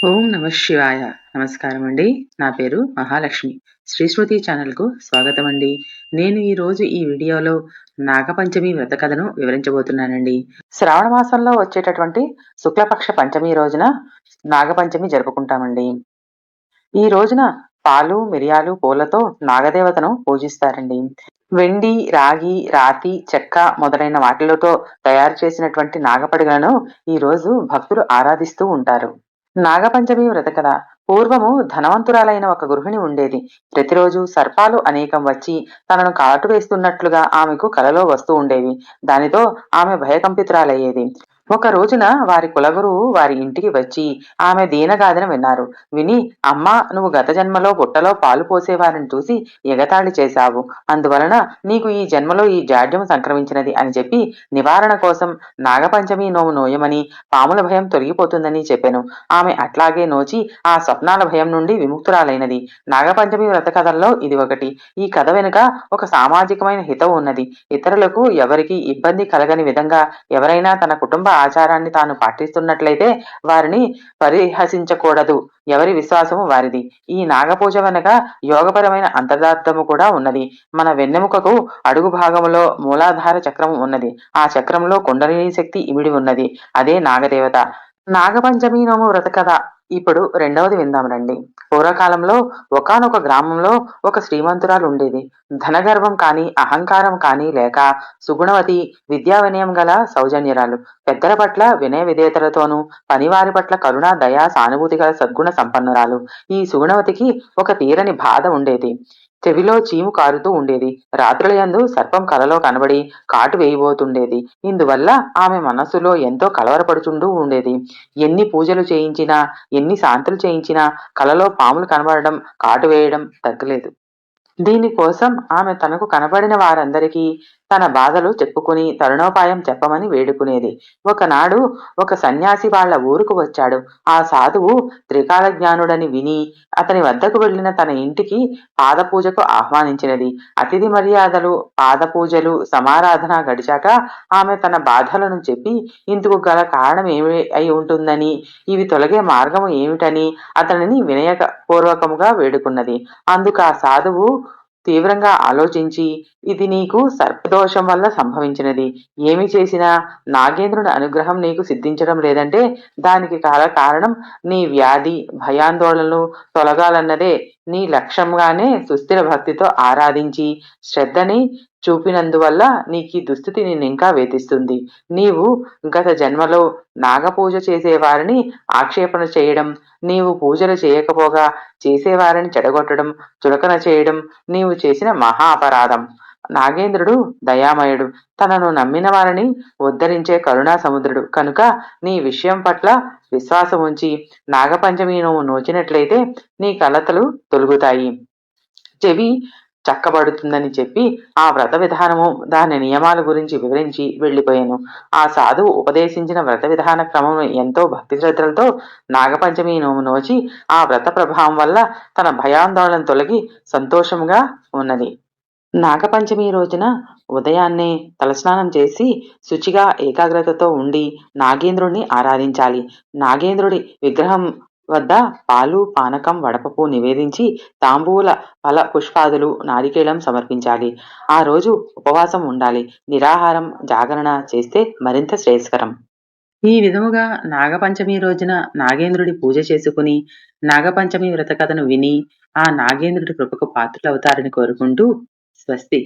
ఓం నమ శివాయ. నమస్కారం అండి. నా పేరు మహాలక్ష్మి. శ్రీశ్రుతి ఛానల్కు స్వాగతం అండి. నేను ఈరోజు ఈ వీడియోలో నాగపంచమి వ్రత కథను వివరించబోతున్నానండి. శ్రావణ మాసంలో వచ్చేటటువంటి శుక్లపక్ష పంచమి రోజున నాగపంచమి జరుపుకుంటామండి. ఈ రోజున పాలు, మిరియాలు, పూలతో నాగదేవతను పూజిస్తారండి. వెండి, రాగి, రాతి, చెక్క మొదలైన వాటిలతో తయారు చేసినటువంటి నాగపడిగలను ఈ రోజు భక్తులు ఆరాధిస్తూ ఉంటారు. నాగపంచమి వ్రత కథ. పూర్వము ధనవంతురాలైన ఒక గృహిణి ఉండేది. ప్రతిరోజు సర్పాలు అనేకం వచ్చి తనను కాటు వేస్తున్నట్లుగా ఆమెకు కలలో వస్తూ ఉండేవి. దానితో ఆమె భయకంపితురాలయ్యేది. ఒక రోజున వారి కులగురువు వారి ఇంటికి వచ్చి ఆమె దీనగాథను విన్నారు. విని, అమ్మా, నువ్వు గత జన్మలో బుట్టలో పాలు పోసేవారిని చూసి ఎగతాళి చేశావు. అందువలన నీకు ఈ జన్మలో ఈ జాడ్యం సంక్రమించినది అని చెప్పి నివారణ కోసం నాగపంచమి నోము నోయమని, పాముల భయం తొలగిపోతుందని చెప్పాను. ఆమె అట్లాగే నోచి ఆ స్వప్నాల భయం నుండి విముక్తురాలైనది. నాగపంచమి వ్రత కథల్లో ఇది ఒకటి. ఈ కథ వెనుక ఒక సామాజికమైన హితవు ఉన్నది. ఇతరులకు ఎవరికి ఇబ్బంది కలగని విధంగా ఎవరైనా తన కుటుంబ ఆచారాన్ని తాను పాటిస్తున్నట్లయితే వారిని పరిహసించకూడదు. ఎవరి విశ్వాసము వారిది. ఈ నాగపూజ వెనక యోగపరమైన అంతరార్థము కూడా ఉన్నది. మన వెన్నెముకకు అడుగు భాగములో మూలాధార చక్రము ఉన్నది. ఆ చక్రంలో కుండలిని శక్తి ఇమిడి ఉన్నది. అదే నాగదేవత. నాగపంచమి నోము వ్రత కథ ఇప్పుడు రెండవది విందాం రండి. పూర్వకాలంలో ఒకానొక గ్రామంలో ఒక శ్రీమంతురాలు ఉండేది. ధనగర్వం కాని, అహంకారం కాని లేక సుగుణవతి, విద్యా వినయం గల సౌజన్యరాలు. పెద్దల పట్ల వినయ విధేయతలతోనూ, పనివారి పట్ల కరుణ, దయా, సానుభూతి గల సద్గుణ సంపన్నురాలు. ఈ సుగుణవతికి ఒక తీరని బాధ ఉండేది. చెవిలో చీము కారుతూ ఉండేది. రాత్రులయందు సర్పం కలలో కనబడి కాటు వేయబోతుండేది. ఇందువల్ల ఆమె మనస్సులో ఎంతో కలవరపడుచుంటూ ఉండేది. ఎన్ని పూజలు చేయించినా, ఎన్ని శాంతులు చేయించినా కలలో పాములు కనబడడం, కాటు వేయడం తగ్గలేదు. దీనికోసం ఆమె తనకు కనబడిన వారందరికీ తన బాధలు చెప్పుకుని తరుణోపాయం చెప్పమని వేడుకునేది. ఒకనాడు ఒక సన్యాసి వాళ్ల ఊరుకు వచ్చాడు. ఆ సాధువు త్రికాల జ్ఞానుడని విని అతని వద్దకు వెళ్లిన తన ఇంటికి పాదపూజకు ఆహ్వానించినది. అతిథి మర్యాదలు, పాదపూజలు, సమారాధన గడిచాక ఆమె తన బాధలను చెప్పి ఇందుకు గల కారణం ఏమి అయి ఉంటుందని, ఇవి తొలగే మార్గము ఏమిటని అతనిని వినయపూర్వకముగా వేడుకున్నది. అందుకు ఆ సాధువు తీవ్రంగా ఆలోచించి, ఇది నీకు సర్పదోషం వల్ల సంభవించినది. ఏమి చేసినా నాగేంద్రుని అనుగ్రహం నీకు సిద్ధించడం లేదంటే దానికి కారణం నీ వ్యాధి, భయాందోళనలు తొలగాలన్నదే. నీ లక్ష్యంగానే సుస్థిర భక్తితో ఆరాధించి శ్రద్ధని చూపినందువల్ల నీకు ఈ దుస్థితి నిన్నింకా వేధిస్తుంది. నీవు గత జన్మలో నాగపూజ చేసేవారిని ఆక్షేపణ చేయడం, నీవు పూజలు చేయకపోగా చేసేవారిని చెడగొట్టడం, చులకన చేయడం నీవు చేసిన మహా అపరాధం. నాగేంద్రుడు దయామయుడు, తనను నమ్మిన వారిని ఉద్ధరించే కరుణా సముద్రుడు కనుక నీ విషయం పట్ల విశ్వాసం ఉంచి నాగపంచమి నువ్వు నోచినట్లయితే నీ కలతలు తొలుగుతాయి, చెవి చక్కబడుతుందని చెప్పి ఆ వ్రత విధానము, దాని నియమాల గురించి వివరించి వెళ్ళిపోయాను. ఆ సాధువు ఉపదేశించిన వ్రత విధాన క్రమం ఎంతో భక్తి శ్రద్ధలతో నాగపంచమి నోము నోచి ఆ వ్రత ప్రభావం వల్ల తన భయాందోళన తొలగి సంతోషంగా ఉన్నది. నాగపంచమి రోజున ఉదయాన్నే తలస్నానం చేసి శుచిగా ఏకాగ్రతతో ఉండి నాగేంద్రుడిని ఆరాధించాలి. నాగేంద్రుడి విగ్రహం వద్ద పాలు, పానకం, వడపప్పు నివేదించి తాంబూల ఫల పుష్పాదులు, నారికేళం సమర్పించాలి. ఆ రోజు ఉపవాసం ఉండాలి. నిరాహారం, జాగరణ చేస్తే మరింత శ్రేయస్కరం. ఈ విధముగా నాగపంచమి రోజున నాగేంద్రుడి పూజ చేసుకుని నాగపంచమి వ్రత కథను విని ఆ నాగేంద్రుడి కృపకు పాత్రులవుతారని కోరుకుంటూ స్వస్తి.